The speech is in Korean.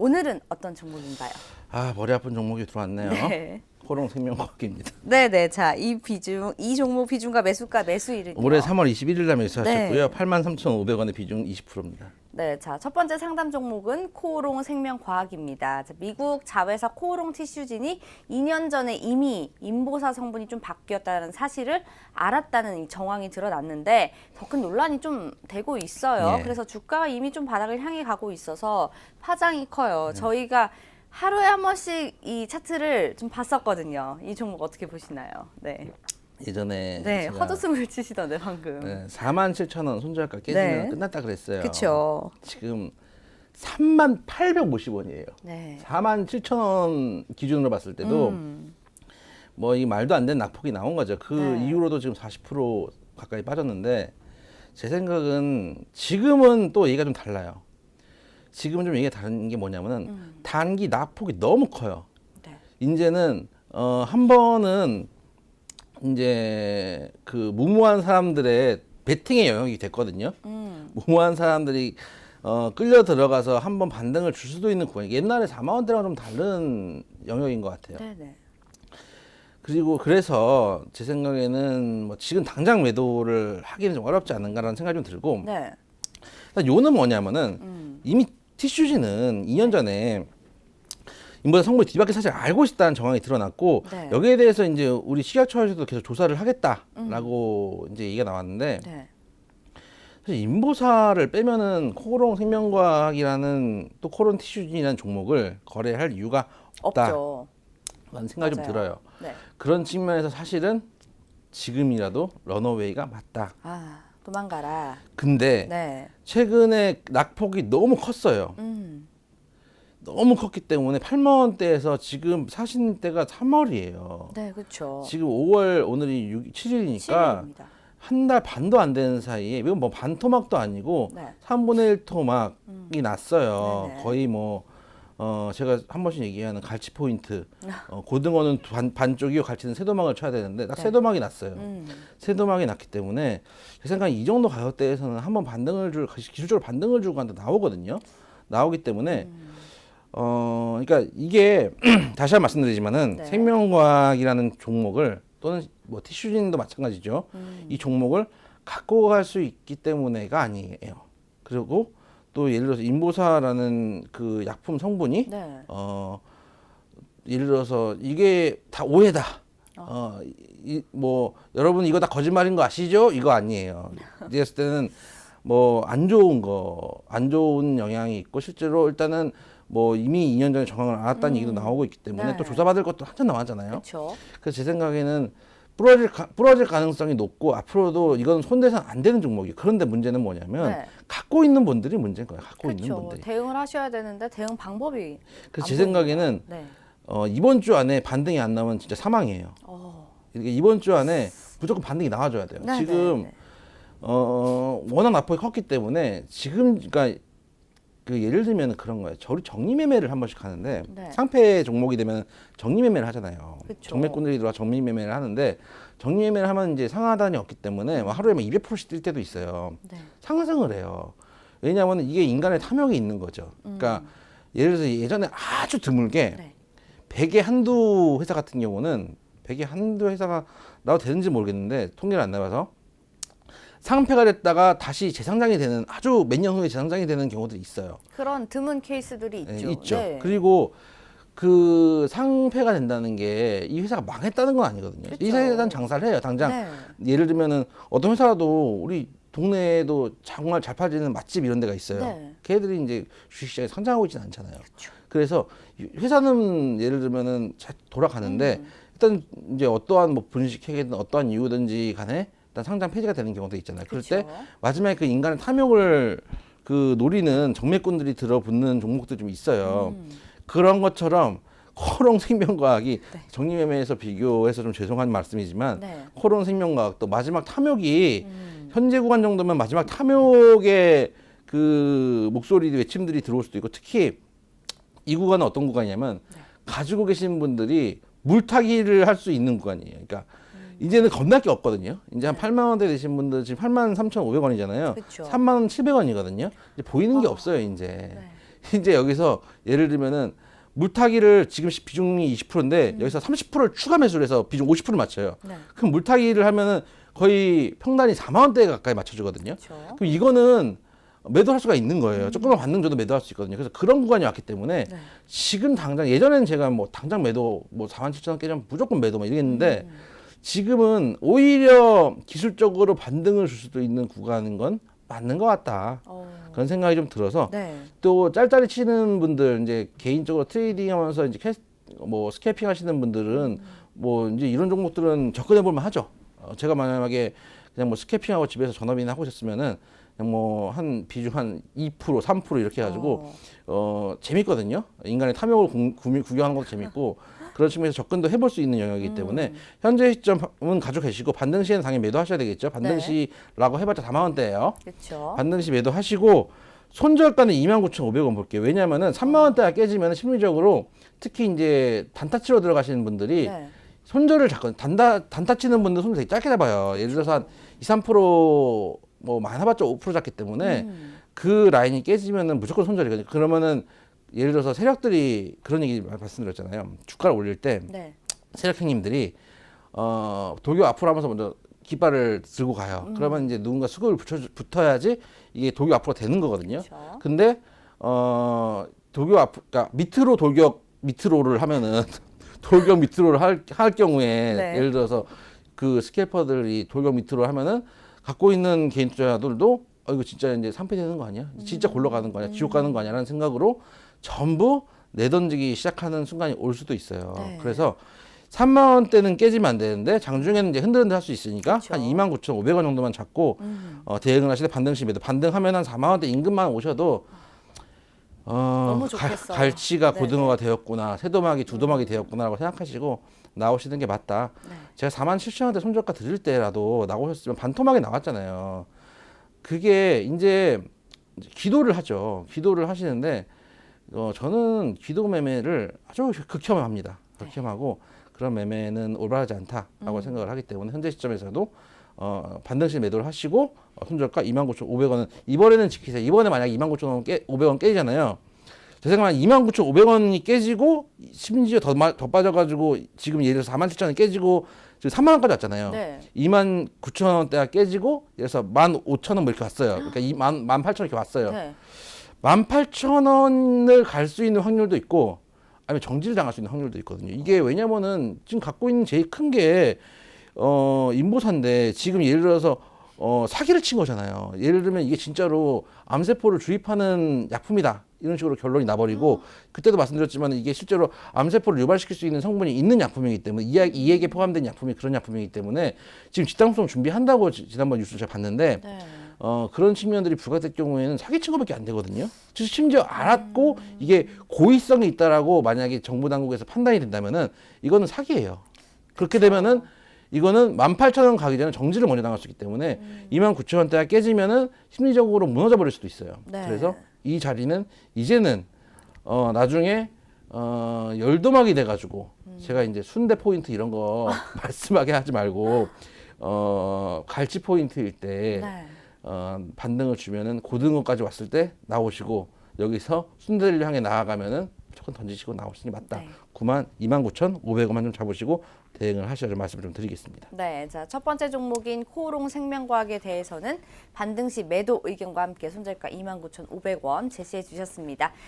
오늘은 어떤 종목인가요? 아, 머리 아픈 종목이 들어왔네요. 네. 코롱생명과학입니다. 네네. 자, 이 종목 비중과 매수가 매수일은요? 올해 3월 21일 날 매수하셨고요. 네. 83,500원의 비중 20%입니다. 네, 자, 첫 번째 상담 종목은 코오롱 생명과학입니다. 자, 미국 자회사 코오롱 티슈진이 2년 전에 이미 인보사 성분이 좀 바뀌었다는 사실을 알았다는 이 정황이 드러났는데 더 큰 논란이 좀 되고 있어요. 예. 그래서 주가가 이미 좀 바닥을 향해 가고 있어서 파장이 커요. 저희가 하루에 한 번씩 이 차트를 좀 봤었거든요. 이 종목 어떻게 보시나요? 네. 예전에 네, 제가 헛웃음을 치시던데 방금. 네, 47,000원 손절가 깨지면 네. 끝났다 그랬어요. 그렇죠. 지금 3850원이에요. 네. 47,000원 기준으로 봤을 때도 뭐 이 말도 안 되는 낙폭이 나온 거죠. 그 네. 이후로도 지금 40% 가까이 빠졌는데 제 생각은 지금은 또 얘기가 좀 달라요. 지금은 좀 얘기가 다른 게 뭐냐면은 단기 낙폭이 너무 커요. 네. 이제는 한 번은 이제 그 무모한 사람들의 베팅의 영역이 됐거든요. 무모한 사람들이 끌려 들어가서 한번 반등을 줄 수도 있는 구간. 옛날에 4만 원대랑 좀 다른 영역인 것 같아요. 네네. 그리고 그래서 제 생각에는 뭐 지금 당장 매도를 하기는 좀 어렵지 않은가라는 생각이 좀 들고. 네. 일단 요는 뭐냐면은 이미 티슈지는 2년 전에 인보사 성분이 뒤바퀴 사실 알고 있다는 정황이 드러났고 네. 여기에 대해서 이제 우리 식약처에서도 계속 조사를 하겠다라고 이제 얘기가 나왔는데 네. 사실 인보사를 빼면은 코오롱 생명과학이라는 또 코론 티슈진이라는 종목을 거래할 이유가 없다라는 없죠. 생각이 좀 맞아요. 들어요. 네. 그런 측면에서 사실은 지금이라도 러너웨이가 맞다. 아, 도망가라. 근데 네. 최근에 낙폭이 너무 컸어요. 너무 컸기 때문에 8만 원대에서 지금 사신 때가 3월이에요. 네, 그렇죠. 지금 5월 오늘이 7일이니까 7일입니다. 한 달 반도 안 되는 사이에 이건 뭐 반토막도 아니고 네. 3분의 1 토막이 났어요. 네네. 거의 뭐 제가 한 번씩 얘기하는 갈치 포인트. 고등어는 반쪽이고 갈치는 세도막을 쳐야 되는데 딱 네. 세도막이 났어요. 세도막이 났기 때문에 제 생각에 이 정도 가격대에서는 한번 반등을 기술적으로 반등을 주고 간다 나오거든요. 나오기 때문에 그러니까 이게 다시 한번 말씀드리지만은 네. 생명과학이라는 종목을 또는 뭐 티슈진도 마찬가지죠. 이 종목을 갖고 갈 수 있기 때문에가 아니에요. 그리고 또 예를 들어서 인보사라는 그 약품 성분이 네. 예를 들어서 이게 다 오해다. 뭐 여러분 이거 다 거짓말인 거 아시죠? 이거 아니에요. 이랬을 때는 뭐 안 좋은 영향이 있고 실제로 일단은 뭐 이미 2년 전에 정황을 알았다는 얘기도 나오고 있기 때문에 네. 또 조사받을 것도 한참 남았잖아요. 그렇죠. 그래서 제 생각에는 부러질 가능성이 높고 앞으로도 이건 손대선 안 되는 종목이에요. 그런데 문제는 뭐냐면 네. 갖고 있는 분들이 문제인 거예요. 갖고 있는 그렇죠. 분들이. 대응을 하셔야 되는데 대응 방법이 그래서 안 제 보이네요. 생각에는 네. 이번 주 안에 반등이 안 나오면 진짜 사망이에요. 이게 이번 주 안에 무조건 반등이 나와줘야 돼요. 네, 지금 네, 네. 워낙 낙폭이 컸기 때문에 지금 그러니까 그 예를 들면 그런 거예요. 저리 정리매매를 한 번씩 하는데 네. 상패 종목이 되면 정리매매를 하잖아요. 그쵸. 정매꾼들이 들어와 정리매매를 하는데 정리매매를 하면 이제 상하단이 없기 때문에 막 하루에 막 200%씩 뛸 때도 있어요. 네. 상승을 해요. 왜냐하면 이게 인간의 탐욕이 있는 거죠. 그러니까 예를 들어서 예전에 아주 드물게 네. 100에 한두 회사 같은 경우는 100에 한두 회사가 나도 되는지 모르겠는데 통계를 안 나와서 상패가 됐다가 다시 재상장이 되는 아주 몇 년 후에 재상장이 되는 경우들이 있어요. 그런 드문 케이스들이 있죠. 네, 있죠. 네. 그리고 그 상패가 된다는 게 이 회사가 망했다는 건 아니거든요. 그쵸. 이 회사는 장사를 해요. 당장 네. 예를 들면은 어떤 회사라도 우리 동네에도 정말 잘 팔리는 맛집 이런 데가 있어요. 네. 걔들이 이제 주식시장에 상장하고 있지는 않잖아요. 그래서 회사는 예를 들면은 잘 돌아가는데 일단 이제 어떠한 뭐 분식회계든 어떠한 이유든지 간에 일단 상장 폐지가 되는 경우도 있잖아요. 그럴 때 그쵸. 마지막에 그 인간의 탐욕을 그 노리는 정매꾼들이 들어붙는 종목도 좀 있어요. 그런 것처럼 코롱 생명과학이 정리매매에서 비교해서 좀 죄송한 말씀이지만 네. 코롱 생명과학도 마지막 탐욕이 현재 구간 정도면 마지막 탐욕의 그 목소리 외침들이 들어올 수도 있고 특히 이 구간은 어떤 구간이냐면 가지고 계신 분들이 물타기를 할 수 있는 구간이에요. 그러니까 이제는 겁날 게 없거든요. 이제 한 8만 원대 되신 분들 지금 83,500원이잖아요. 그쵸. 3만 700원이거든요. 이제 보이는 게 없어요, 이제. 이제 여기서 예를 들면은 물타기를 지금 비중이 20%인데 여기서 30%를 추가 매수를 해서 비중 50%를 맞춰요. 네. 그럼 물타기를 하면은 거의 평단이 4만 원대 가까이 맞춰주거든요. 그렇죠. 그럼 이거는 매도할 수가 있는 거예요. 조금만 반등 줘도 매도할 수 있거든요. 그래서 그런 구간이 왔기 때문에 네. 지금 당장 예전에는 제가 뭐 당장 매도 뭐 47,000원 깨지면 무조건 매도 막 이랬는데 지금은 오히려 기술적으로 반등을 줄 수도 있는 구간인 건 맞는 것 같다. 그런 생각이 좀 들어서 네. 또 짤짤이 치는 분들 이제 개인적으로 트레이딩하면서 이제 뭐 스캐핑 하시는 분들은 뭐 이제 이런 종목들은 접근해 볼만 하죠. 제가 만약에 그냥 뭐 스캐핑하고 집에서 전업이나 하고 있었으면은 그냥 뭐 한 비중 한 2%, 3% 이렇게 해가지고 재밌거든요. 인간의 탐욕을 구경하는 것도 재밌고 그런 측면에서 접근도 해볼 수 있는 영역이기 때문에 현재 시점은 가지고 계시고 반등 시에는 당연히 매도하셔야 되겠죠. 반등 시라고 해봤자 4만 원대예요. 그렇죠. 반등 시 매도하시고 손절가는 29,500원 볼게요. 왜냐하면은 3만 원대가 깨지면 심리적으로 특히 이제 단타 치러 들어가시는 분들이 네. 손절을 잡거든요. 단타 치는 분들 손을 되게 짧게 잡아요. 예를 들어서 한 2, 3%뭐 많아봤자 5% 잡기 때문에 그 라인이 깨지면은 무조건 손절이거든요. 그러면은 예를 들어서 세력들이 그런 얘기 말씀드렸잖아요. 주가를 올릴 때 네. 세력 형님들이 도교 앞으로 하면서 먼저 깃발을 들고 가요. 그러면 이제 누군가 수급을 붙어야지 이게 도교 앞으로 되는 거거든요. 그렇죠. 근데 도교 그러니까 밑으로 돌격 밑으로를 하면은 돌격 밑으로를 할 경우에 네. 예를 들어서 그 스캐퍼들이 돌격 밑으로 하면은 갖고 있는 개인 투자자들도 이거 진짜 이제 상폐되는 거 아니야? 진짜 골러 가는 거 아니야? 지옥 가는 거 아니야라는 생각으로 전부 내던지기 시작하는 순간이 올 수도 있어요. 네. 그래서 3만 원대는 깨지면 안 되는데 장중에는 이제 흔들흔들 할 수 있으니까 그렇죠. 한 29,500원 정도만 잡고 대응을 하시되 반등 시 매도 반등하면 한 4만 원대 임금만 오셔도 너무 좋겠어요. 갈치가 네. 고등어가 되었구나, 새도막이 두도막이 되었구나라고 생각하시고 나오시는 게 맞다. 네. 제가 47,000원대 손절가 드릴 때라도 나오셨으면 반토막이 나왔잖아요. 그게 이제 기도를 하죠. 기도를 하시는데 저는 기도 매매를 아주 극혐합니다. 극혐하고 그런 매매는 올바르지 않다라고 생각을 하기 때문에 현재 시점에서도 반등시 매도를 하시고 손절가 29,500원은 이번에는 지키세요. 이번에 만약 29,500원 깨지잖아요. 제 생각은 29,500원이 깨지고 심지어 더 빠져가지고 지금 예를 들어서 47,000원이 깨지고 지금 3만 원까지 왔잖아요. 네. 29,000원대가 깨지고 그래서 15,000원 뭐 이렇게 왔어요. 그러니까 18,000원 이렇게 왔어요. 네. 18,000원을 갈 수 있는 확률도 있고 아니면 정지를 당할 수 있는 확률도 있거든요. 이게 왜냐면은 지금 갖고 있는 제일 큰 게 인보사인데 지금 예를 들어서 사기를 친 거잖아요. 예를 들면 이게 진짜로 암세포를 주입하는 약품이다. 이런 식으로 결론이 나버리고 그때도 말씀드렸지만 이게 실제로 암세포를 유발시킬 수 있는 성분이 있는 약품이기 때문에 이 액에 포함된 약품이 그런 약품이기 때문에 지금 집단소송 준비한다고 지난번 뉴스를 제가 봤는데 네. 그런 측면들이 부각될 경우에는 사기친 것밖에 안 되거든요. 심지어 알았고 이게 고의성이 있다라고 만약에 정부 당국에서 판단이 된다면은 이거는 사기예요. 그렇게 되면은 이거는 18,000원 가기 전에 정지를 먼저 당할 수 있기 때문에 29,000원대가 깨지면은 심리적으로 무너져 버릴 수도 있어요. 네. 그래서 이 자리는 이제는 나중에 열도막이 돼가지고 제가 이제 순대 포인트 이런 거 말씀하게 하지 말고 갈치 포인트일 때 네. 반등을 주면은 고등어까지 왔을 때 나오시고 여기서 순대를 향해 나아가면은 무조건 던지시고 나오시는 게 맞다. 네. 92,500원만 좀 잡으시고 대응을 하셔야 말씀을 좀 드리겠습니다. 네, 자, 첫 번째 종목인 코오롱 생명과학에 대해서는 반등 시 매도 의견과 함께 손절가 29,500원 제시해 주셨습니다.